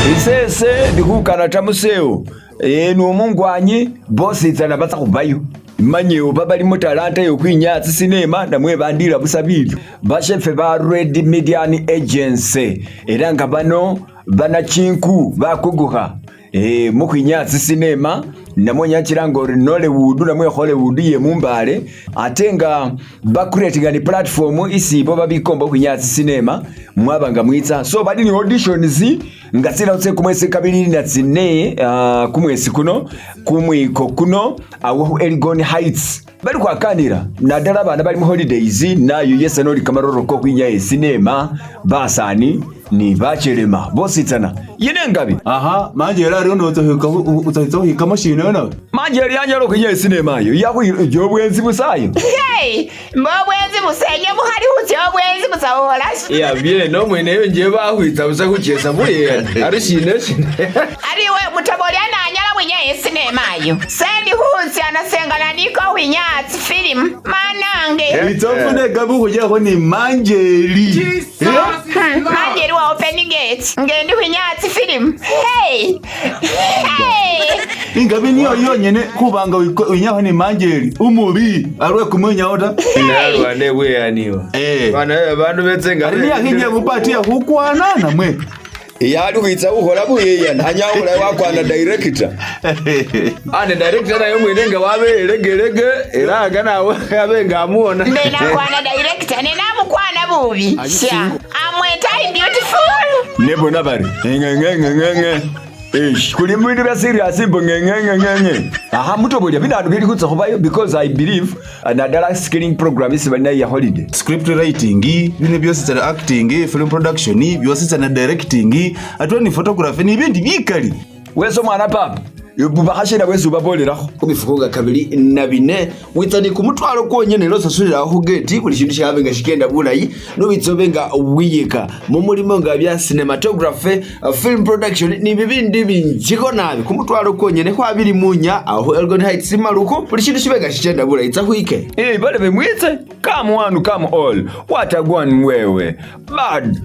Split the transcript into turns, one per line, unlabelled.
Isese ndikukana tamuseo n'omungwanyi bosi tsana batsa kubayo manyewo babali mu talanta yokwinyatsa sinema namwe bandira busabiri bashefe ba Redribbon Egency era nga bano banachinku bakuguha mukwinyatsa sinema namwe nyakirango Nollywood namwe Hollywood ye mumbale atenga bakuretinga ni platform isibo babikomba kwinyatsa sinema mwabanga mwitsa so badi ni auditions ngasira utse kumwezi kabiri na tsine kumwezi kuno kumwiko kuno awo Elgon Heights bali kwakanira nadala bana bali mu holidays nayo yesa noli kamaroro ko kwinya sinema basani ni bachelema bositsana yine ngabi
aha manje yari ndo uzohika mashine nawe
manje yari yanyaro kwinya sinema yo yaho bwenzi busayo
hey mbobwenzi busenye buhari hutse obwenzi busahola
ya bien no mwene yo nje bahwitsa busa kucheza buye ari shine
ari we mutabori ananyala winya sinema yo sendi hutse anasengana niko winyatsi film manange
itofune gabu kujaho ni manjeri
manjeri wa open gate ngendi winyatsi film hey
ingabe niyo yonyene kubanga winyaho ni manjeri umubi arwe kumenya oda
nalwa newe yaniwa bana bantu betsenga
ari yahinye bupatia hukwana namwe
yali kwitsa uhola buyeya ntanyawula wakwana director
ane director nayo mwene nga waberegerege eraga nawe abenga amuona
ndena kwana director nena mukwana bubi sha amweta beautiful
nebo nabari ngenge kuli mwindi bya serious ngenge aha mutobolya binadu bili kutsa kubayo because I believe another skilling program is bana ya holiday
script writing bine byose tsana acting film production byose tsana directing atoni photography ni bindi bikali
weso mwana papa yobubahashira wezo baboleraho
kubifuko kabiri na bine witani kumutwalo konyene lo sasulira aho gate kuli shindu shabe nga shikenda bulayi no bitsobenga wiyeka mu mulimo nga bya cinematography film production ni bibindi binjiko nabi kumutwalo konyene kwa biri munya aho Elgon Heights maruko kuli shindu shibenga shikenda bulayi tsahuike
bale bemwitse come one come all what a one wewe bad